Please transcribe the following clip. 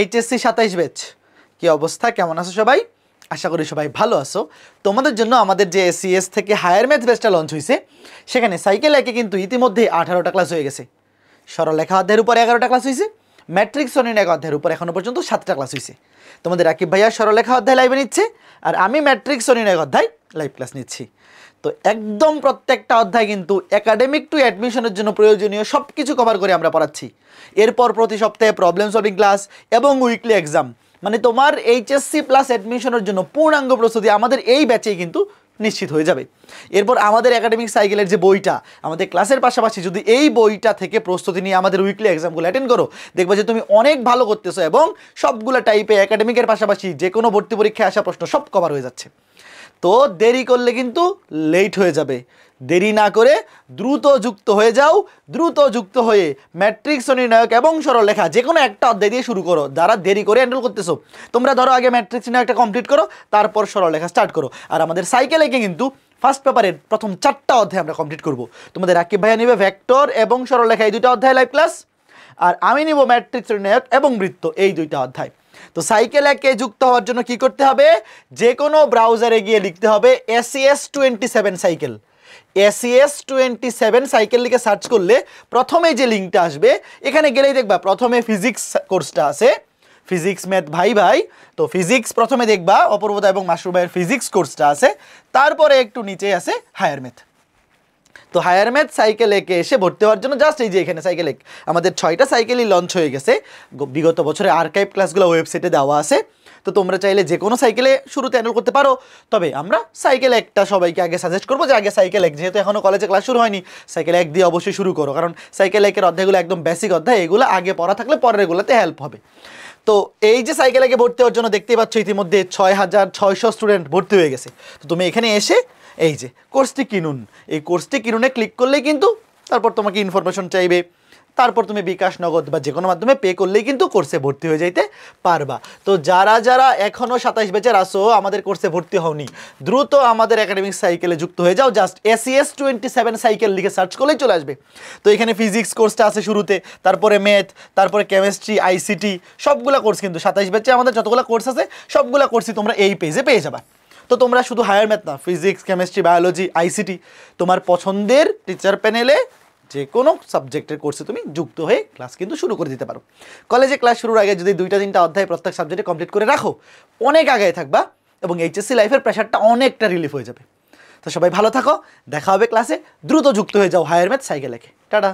HSC 27 batch কি অবস্থা, কেমন আছো সবাই? আশা করি সবাই ভালো আছো। তোমাদের জন্য আমাদের যে সিএস থেকে হায়ার ম্যাথ ব্যাচটা লঞ্চ হয়েছে, সেখানে সাইকেল একে কিন্তু ইতিমধ্যে 18টা ক্লাস হয়ে গেছে। সরলরেখা অধ্যায়ের উপর 11টা ক্লাস হয়েছে, ম্যাট্রিক্স ও নির্ণায়ক অধ্যায়ের উপর এখনো পর্যন্ত 7টা ক্লাস হয়েছে। তোমাদের রাকিব ভাইয়া সরলরেখা অধ্যায় লাইভে নিচ্ছে, আর আমি ম্যাট্রিক্স ও নির্ণায়ক অধ্যায় লাইভ ক্লাস নিচ্ছি। তো একদম প্রত্যেকটা অধ্যায় কিন্তু একাডেমিক টু অ্যাডমিশনের জন্য প্রয়োজনীয় সব কিছু কভার করে আমরা পড়াচ্ছি। এরপর প্রতি সপ্তাহে প্রবলেম সলভিং ক্লাস এবং উইকলি এক্সাম, মানে তোমার এইচএসসি প্লাস অ্যাডমিশনের জন্য পূর্ণাঙ্গ প্রস্তুতি আমাদের এই ব্যাচেই কিন্তু নিশ্চিত হয়ে যাবে। এরপর আমাদের একাডেমিক সাইকেলের যে বইটা, আমাদের ক্লাসের পাশাপাশি যদি এই বইটা থেকে প্রস্তুতি নিয়ে আমাদের উইকলি এক্সামগুলো অ্যাটেন্ড করো, দেখবে যে তুমি অনেক ভালো করতেছো এবং সবগুলো টাইপে একাডেমিকের পাশাপাশি যে কোনো ভর্তি পরীক্ষায় আসা প্রশ্ন সব কভার হয়ে যাচ্ছে। তো দেরি করলে কিন্তু লেট হয়ে যাবে। দেরি না করে দ্রুত যুক্ত হয়ে যাও। দ্রুত যুক্ত হয়ে ম্যাট্রিক্স ও নির্ণায়ক এবং সরলরেখা যে কোনো একটা অধ্যায় দিয়ে শুরু করো। যারা দেরি করে হ্যান্ডেল করতেছো, তোমরা ধরো আগে ম্যাট্রিক্স নির্ণায়কটা কমপ্লিট করো, তারপর সরলরেখা স্টার্ট করো। আর আমাদের সাইকেল একে কিন্তু ফার্স্ট পেপারের প্রথম 4টা অধ্যায় আমরা কমপ্লিট করব। তোমাদের রাকিব ভাইয়া নেবে ভেক্টর এবং সরলরেখা এই 2টা অধ্যায় লাইভ ক্লাস, আর আমি নিব ম্যাট্রিক্স নির্ণায়ক এবং বৃত্ত এই 2টা অধ্যায়। তো সাইকেল একে যুক্ত হওয়ার জন্য কি করতে হবে? যে কোনো ব্রাউজারে গিয়ে লিখতে হবে SES27 সাইকেল। SES27 সাইকেল লিখে সার্চ করলে প্রথমে যে লিঙ্কটা আসবে, এখানে গেলেই দেখবা প্রথমে ফিজিক্স কোর্সটা আছে, ফিজিক্স ম্যাথ ভাই ভাই। তো ফিজিক্স প্রথমে দেখবা, অপূর্বদা এবং মাসরুর ভাইয়ের ফিজিক্স কোর্সটা আছে, তারপরে একটু নিচে আছে হায়ার ম্যাথ। তো হায়ার ম্যাথ সাইকেল একে এসে ভর্তি হওয়ার জন্য জাস্ট এই যে এখানে সাইকেল এক, আমাদের 6টা সাইকেলই লঞ্চ হয়ে গেছে। বিগত বছরে আর্কাইভ ক্লাসগুলো ওয়েবসাইটে দেওয়া আছে। তো তোমরা চাইলে যে কোনো সাইকেলে শুরুতে এনরোল করতে পারো। তবে আমরা সাইকেল একটা সবাইকে আগে সাজেস্ট করবো যে আগে সাইকেল এক, যেহেতু এখনও কলেজে ক্লাস শুরু হয়নি, সাইকেল এক দিয়ে অবশ্যই শুরু করো, কারণ সাইকেল একের অধ্যায়গুলো একদম বেসিক অধ্যায়, এগুলো আগে পড়া থাকলে পরের এগুলোতে হেল্প হবে। তো এই যে সাইকেল একে ভর্তি হওয়ার জন্য দেখতেই পাচ্ছ ইতিমধ্যে 6600 স্টুডেন্ট ভর্তি হয়ে গেছে। তো তুমি এখানে এসে এই যে কোর্সটি কিনুন, এই কোর্সটি কিনুনে ক্লিক করলেই কিন্তু তারপর তোমাকে ইনফরমেশন চাইবে, তারপর তুমি বিকাশ, নগদ বা যে কোনো মাধ্যমে পে করলেই কিন্তু কোর্সে ভর্তি হয়ে যাইতে পারবা। তো যারা যারা এখনও 27 ব্যাচের আসো, আমাদের কোর্সে ভর্তি হওনি, দ্রুত আমাদের একাডেমিক সাইকেলে যুক্ত হয়ে যাও। জাস্ট SES27 সাইকেল লিখে সার্চ করলেই চলে আসবে। তো এখানে ফিজিক্স কোর্সটা আছে শুরুতে, তারপরে ম্যাথ, তারপরে কেমিস্ট্রি, আইসিটি, সবগুলা কোর্স কিন্তু 27 ব্যাচে আমাদের যতগুলো কোর্স আছে সবগুলা কোর্সই তোমরা এই পেজে পেয়ে যাবা। তো তোমরা শুধু হায়ার ম্যাথ না, ফিজিক্স, কেমিস্ট্রি, বায়োলজি, আইসিটি, তোমার পছন্দের টিচার প্যানেলে যে কোনো সাবজেক্টের কোর্সে তুমি যুক্ত হয়ে ক্লাস কিন্তু শুরু করে দিতে পারো। কলেজে ক্লাস শুরুর আগে যদি 2-3টা অধ্যায় প্রত্যেক সাবজেক্টে কমপ্লিট করে রাখো, অনেক আগে থাকবা এবং এইচএসসি লাইফের প্রেশারটা অনেকটা রিলিফ হয়ে যাবে। তো সবাই ভালো থাকো, দেখা হবে ক্লাসে। দ্রুত যুক্ত হয়ে যাও হায়ার ম্যাথ সাইকেল একে। টাটা।